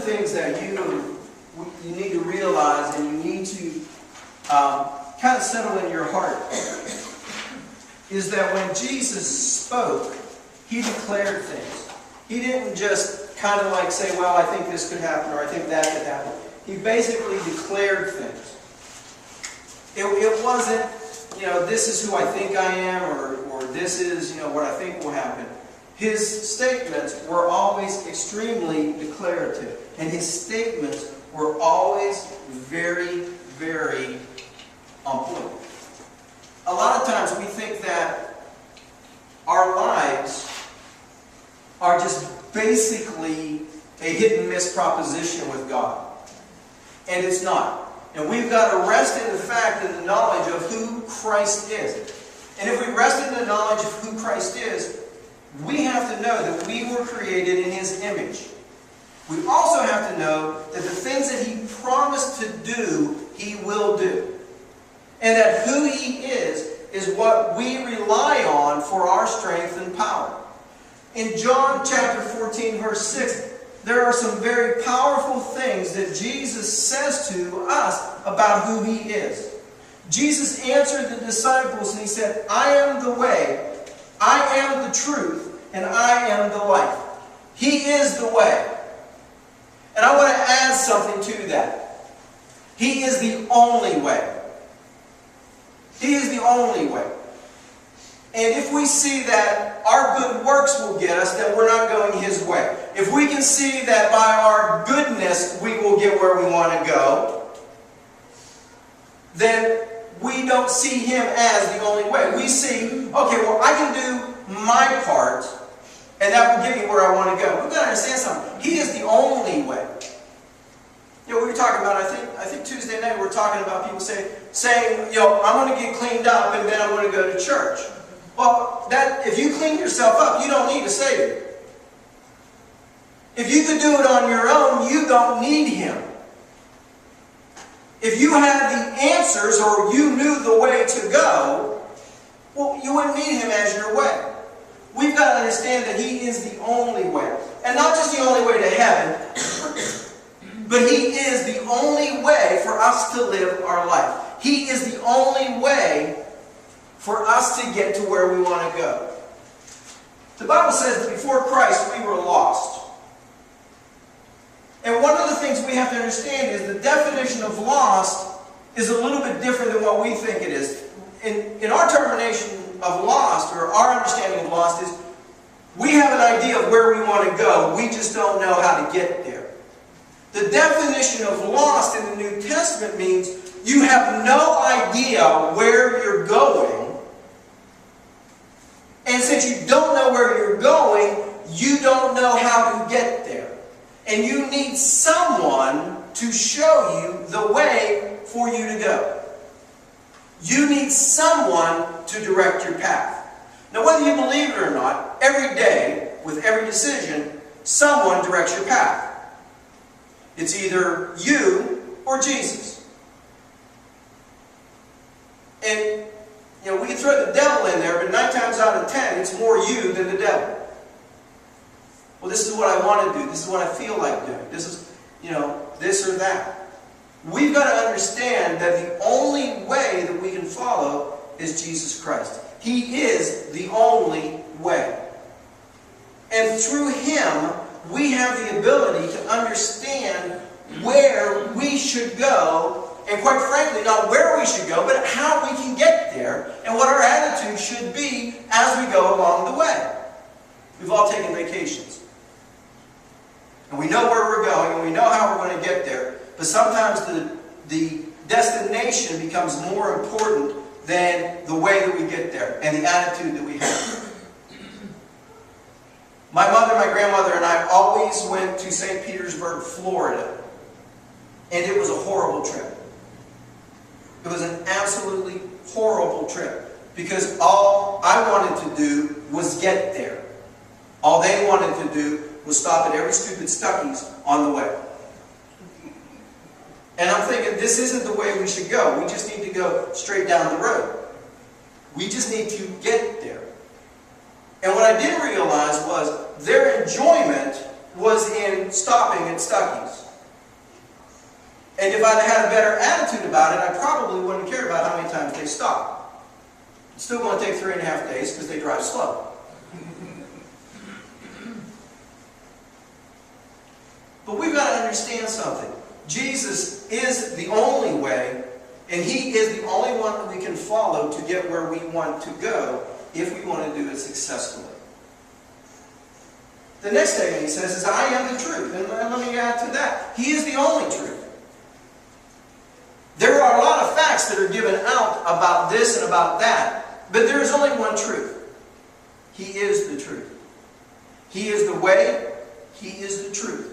things that you need to realize and you need to kind of settle in your heart is that when Jesus spoke, he declared things. He didn't just kind of like say, well, I think this could happen or I think that could happen. He basically declared things. It wasn't, this is who I think I am or this is, what I think will happen. His statements were always extremely declarative. And his statements were always very, very on point. A lot of times we think that our lives are just basically a hit and miss proposition with God. And it's not. And we've got to rest in the fact and the knowledge of who Christ is. And if we rest in the knowledge of who Christ is, we have to know that we were created in His image. We also have to know that the things that He promised to do, He will do. And that who He is what we rely on for our strength and power. In John chapter 14, verse 6, there are some very powerful things that Jesus says to us about who He is. Jesus answered the disciples and He said, I am the way, I am the truth, and I am the life. He is the way. And I want to add something to that. He is the only way. He is the only way. And if we see that our good works will get us, then we're not going His way. If we can see that by our goodness we will get where we want to go, then we don't see Him as the only way. We see, okay, well, I can do my part, and that will get me where I want to go. We've got to understand something. He is the only way. We were talking about, I think Tuesday night, we were talking about people saying, I'm going to get cleaned up and then I'm going to go to church. Well, if you clean yourself up, you don't need a Savior. If you could do it on your own, you don't need Him. If you had the answers or you knew the way to go, well, you wouldn't need Him as your way. We've got to understand that He is the only way. And not just the only way to heaven, but He is the only way for us to live our life. He is the only way for us to get to where we want to go. The Bible says that before Christ we were lost. And one of the things we have to understand is the definition of lost is a little bit different than what we think it is. In our termination of lost, or our understanding of lost, is we have an idea of where we want to go. We just don't know how to get there. The definition of lost in the New Testament means you have no idea where you're going. And since you don't know where you're going, you don't know how to get there. And you need someone to show you the way for you to go. You need someone to direct your path. Now, whether you believe it or not, every day, with every decision, someone directs your path. It's either you or Jesus. And, we can throw the devil in there, but 9 times out of 10, it's more you than the devil. Well, this is what I want to do. This is what I feel like doing. This is, this or that. We've got to understand that the only way that we can follow is Jesus Christ. He is the only way. And through Him, we have the ability to understand where we should go, and quite frankly, not where we should go, but how we can get there, and what our attitude should be as we go along the way. We've all taken vacations. And we know where we're going, and we know how we're going to get there, but sometimes the destination becomes more important than the way that we get there, and the attitude that we have. My mother, my grandmother, and I always went to St. Petersburg, Florida. And it was a horrible trip. It was an absolutely horrible trip. Because all I wanted to do was get there. All they wanted to do was stop at every stupid Stuckey's on the way. And I'm thinking, this isn't the way we should go. We just need to go straight down the road. We just need to get there. And what I didn't realize was their enjoyment was in stopping at Stuckey's. And if I'd had a better attitude about it, I probably wouldn't care about how many times they stop. It's still going to take 3.5 days because they drive slow. But we've got to understand something. Jesus is the only way, and He is the only one that we can follow to get where we want to go if we want to do it successfully. The next statement He says is, I am the truth. And let me add to that. He is the only truth. There are a lot of facts that are given out about this and about that, but there is only one truth. He is the truth. He is the way. He is the truth.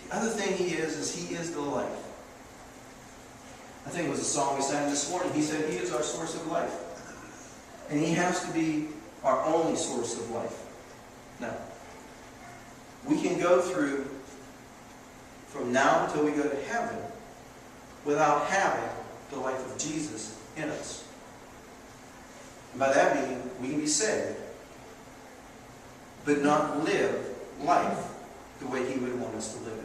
The other thing He is He is the life. I think it was a song we sang this morning. He said He is our source of life. And He has to be our only source of life. Now, we can go through from now until we go to heaven without having the life of Jesus in us. And by that meaning, we can be saved, but not live life the way He would want us to live it.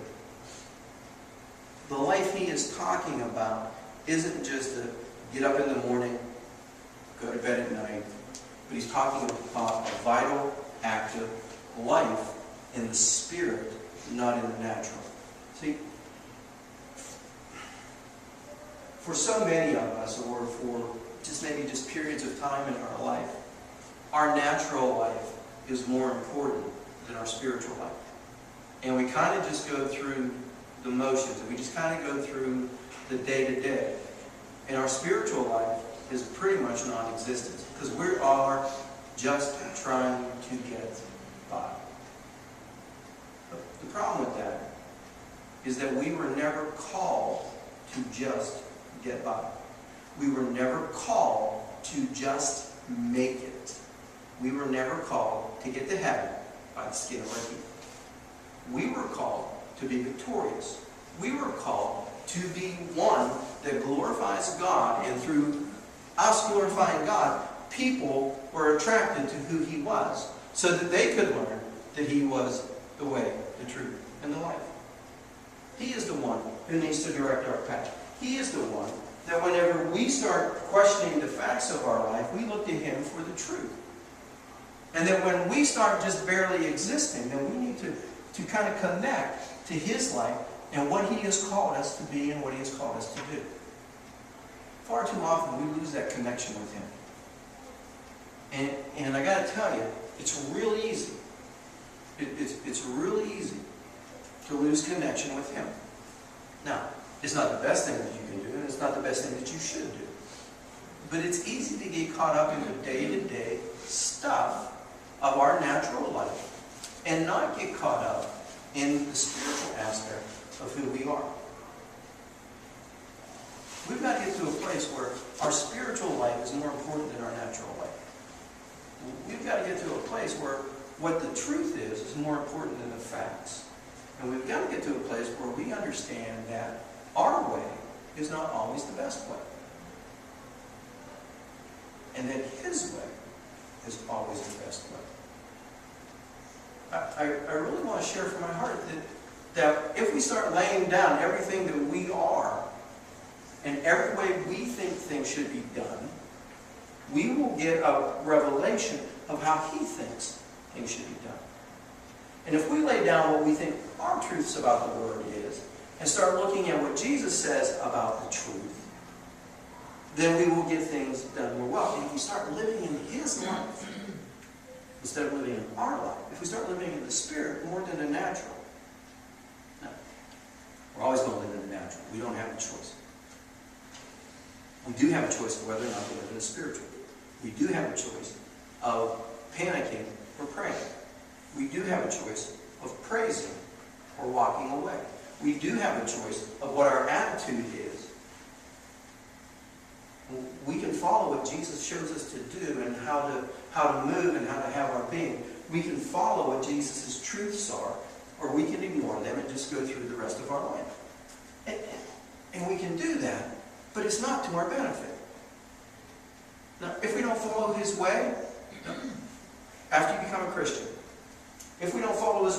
The life He is talking about isn't just to get up in the morning, go to bed at night, but He's talking about a vital, active life in the Spirit, not in the natural. See, for so many of us, or for maybe just periods of time in our life, our natural life is more important than our spiritual life. And we kind of just go through the motions, and we just kind of go through the day-to-day. And our spiritual life is pretty much non-existent, because we are just trying to get by. But the problem with that is that we were never called to just get by. We were never called to just make it. We were never called to get to heaven by the skin of our teeth. We were called to be victorious. We were called to be one that glorifies God, and through us glorifying God, people were attracted to who He was, so that they could learn that He was the way, the truth, and the life. He is the one who needs to direct our path. He is the one that whenever we start questioning the facts of our life, we look to Him for the truth. And that when we start just barely existing, then we need to kind of connect to His life and what He has called us to be and what He has called us to do. Far too often we lose that connection with Him. And I got to tell you, it's real easy. It's really easy to lose connection with Him. Now, it's not the best thing that you can do, and it's not the best thing that you should do. But it's easy to get caught up in the day-to-day stuff of our natural life and not get caught up in the spiritual aspect of who we are. We've got to get to a place where our spiritual life is more important than our natural life. We've got to get to a place where what the truth is more important than the facts. And we've got to get to a place where we understand that our way is not always the best way. And that His way is always the best way. I really want to share from my heart that if we start laying down everything that we are and every way we think things should be done, we will get a revelation of how He thinks things should be done. And if we lay down what we think our truths about the Word is, and start looking at what Jesus says about the truth, then we will get things done more well. And if we start living in His life, instead of living in our life, if we start living in the Spirit more than the natural, no, we're always going to live in the natural. We don't have a choice. We do have a choice of whether or not to live in the spiritual. We do have a choice of panicking or praying. We do have a choice of praising or walking away. We do have a choice of what our attitude is. We can follow what Jesus shows us to do and how to move and how to have our being. We can follow what Jesus' truths are, or we can ignore them and just go through the rest of our life. And we can do that, but it's not to our benefit. Now, if we don't follow His way, after you become a Christian, if we don't follow His